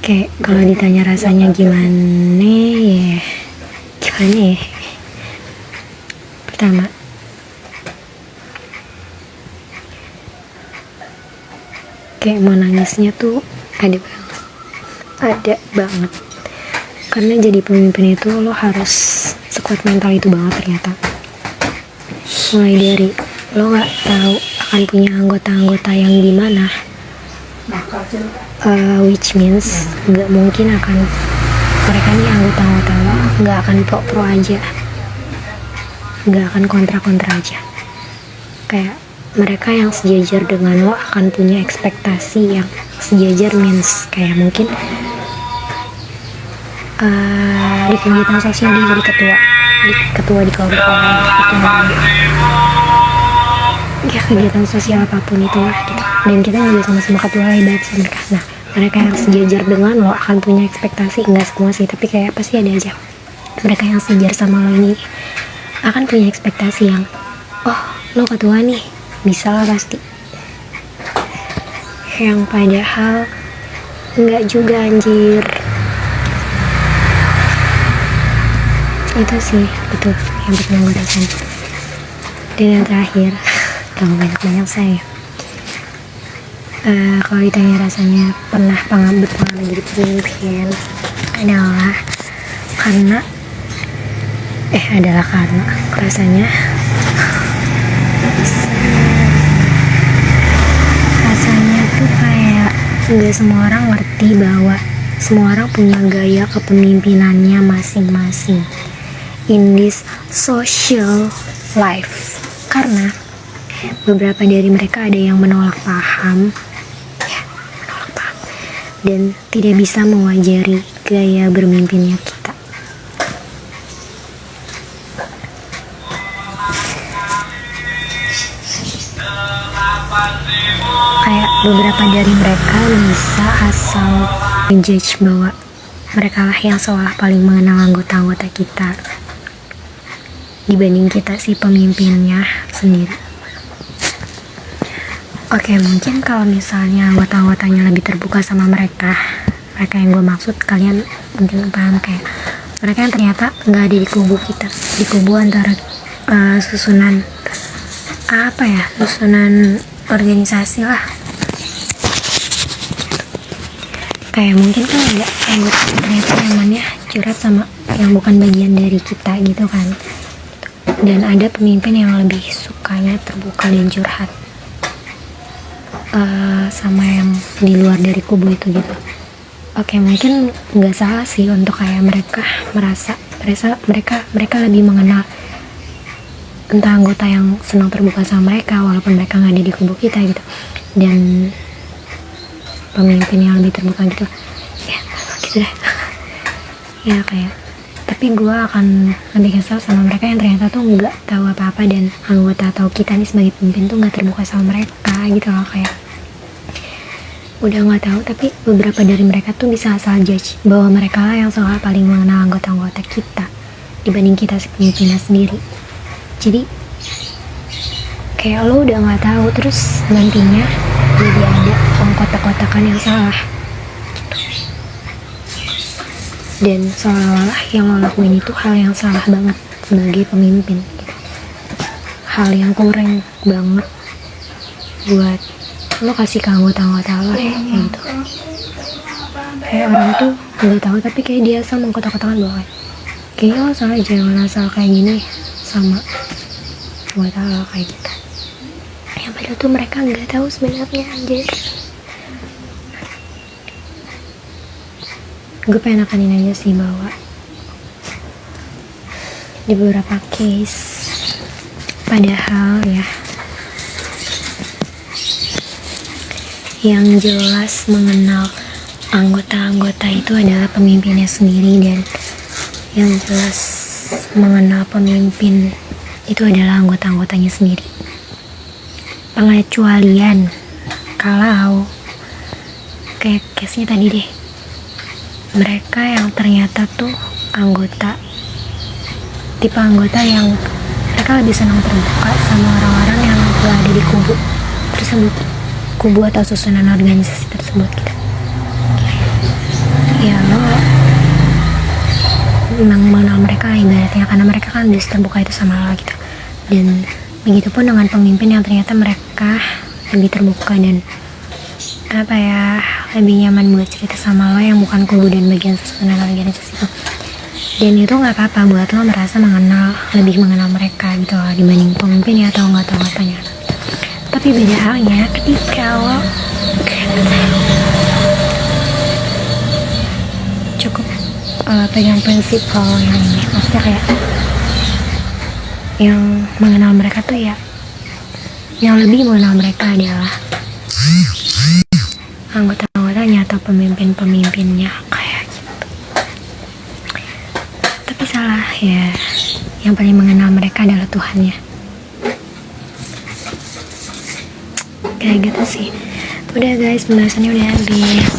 Kayak kalau ditanya rasanya gimana ya, pertama kayak mau nangisnya tuh ada banget karena jadi pemimpin itu lo harus sekuat mental itu banget ternyata. Mulai dari lo nggak tahu akan punya anggota-anggota yang gimana, which means nggak mungkin akan mereka nih anggota-anggota lo nggak akan pro-pro aja, nggak akan kontra-kontra aja. Kayak mereka yang sejajar dengan lo akan punya ekspektasi yang sejajar, means kayak mungkin di kegiatan sosial dia jadi ketua di kelompok, ya kegiatan sosial apapun itu lah gitu. Dan kita juga sama-sama ketua hebat sih mereka. Nah, mereka yang sejajar dengan lo akan punya ekspektasi, enggak semua sih, tapi kayak pasti ada aja mereka yang sejajar sama lo ini akan punya ekspektasi yang lo ketua nih, bisa lah pasti. Yang padahal enggak juga anjir. Itu sih itu yang pernah gue rasain. Dan yang terakhir, kalau banyak-banyak saya kalau ditanya rasanya pernah berpengalaman jadi pemimpin adalah karena rasanya tuh kayak nggak semua orang ngerti bahwa semua orang punya gaya kepemimpinannya masing-masing in this social life. Karena beberapa dari mereka ada yang menolak paham dan tidak bisa mewajari gaya bermimpinnya kita. Kayak beberapa dari mereka bisa asal menjudge bahwa mereka lah yang seolah paling mengenal anggota-anggota kita dibanding kita si pemimpinnya sendiri. Oke, mungkin kalau misalnya anggota-anggotanya lebih terbuka sama mereka yang gue maksud, kalian mungkin paham, kayak mereka yang ternyata nggak ada di kubu kita, di kubu antara susunan organisasi lah. Kayak mungkin kan ada anggota ternyata nyamannya curhat sama yang bukan bagian dari kita gitu kan. Dan ada pemimpin yang lebih sukanya terbuka dan curhat sama yang di luar dari kubu itu gitu. Oke, mungkin nggak salah sih untuk kayak mereka merasa mereka lebih mengenal entah anggota yang senang terbuka sama mereka walaupun mereka nggak ada di kubu kita gitu, dan pemimpin yang lebih terbuka gitu ya, gitu deh. Ya kayak, tapi gue akan lebih kesal sama mereka yang ternyata tuh nggak tahu apa-apa dan anggota atau kita nih sebagai pemimpin tuh nggak terbuka sama mereka gitu loh. Kayak udah nggak tahu tapi beberapa dari mereka tuh bisa asal judge bahwa mereka lah yang seolah paling mengenal anggota-anggota kita dibanding kita si pemimpinnya sendiri. Jadi kayak lo udah nggak tahu, terus nantinya jadi ada kotak-kotakan yang salah gitu. Dan seolah-olah yang lo lakuin itu hal yang salah banget sebagai pemimpin gitu. Hal yang kurang banget buat lo kasih ke anggota-anggota lo ya gitu. Kayak orang tuh nggak tahu tapi kayak dia asal mengkotak-kotakan bahwa kayaknya lo salah, jangan asal kayak gini sama anggota lo kayak gitu. Yang padahal tuh mereka nggak tahu sebenarnya anjir. Gue pengen nekanin aja sih bahwa di beberapa case padahal ya yang jelas mengenal anggota-anggota itu adalah pemimpinnya sendiri, dan yang jelas mengenal pemimpin itu adalah anggota-anggotanya sendiri. Pengecualian kalau kayak case-nya tadi deh, mereka yang ternyata tuh tipe anggota yang mereka lebih senang terbuka sama orang-orang yang gak ada di kubu tersebut, kubu atau susunan organisasi tersebut gitu. ya lo memang mengenal mereka ibaratnya, karena mereka kan bisa terbuka itu sama lo gitu. Dan begitupun dengan pemimpin yang ternyata mereka lebih terbuka dan apa ya, lebih nyaman buat cerita sama lo yang bukan kubu dan bagian susun legalitas itu. Dan itu nggak apa-apa buat lo merasa lebih mengenal mereka gitu loh, dibanding pemimpin ya atau nggak tahu apanya. Tapi beda halnya ketika lo cukup pegang prinsip lo yang ini, maksudnya kayak yang mengenal mereka tuh ya, yang lebih mengenal mereka adalah anggota-anggotanya atau pemimpin-pemimpinnya kayak gitu. Tapi salah ya, yang paling mengenal mereka adalah Tuhannya. Kayak gitu sih. Udah guys, pembahasannya udah habis.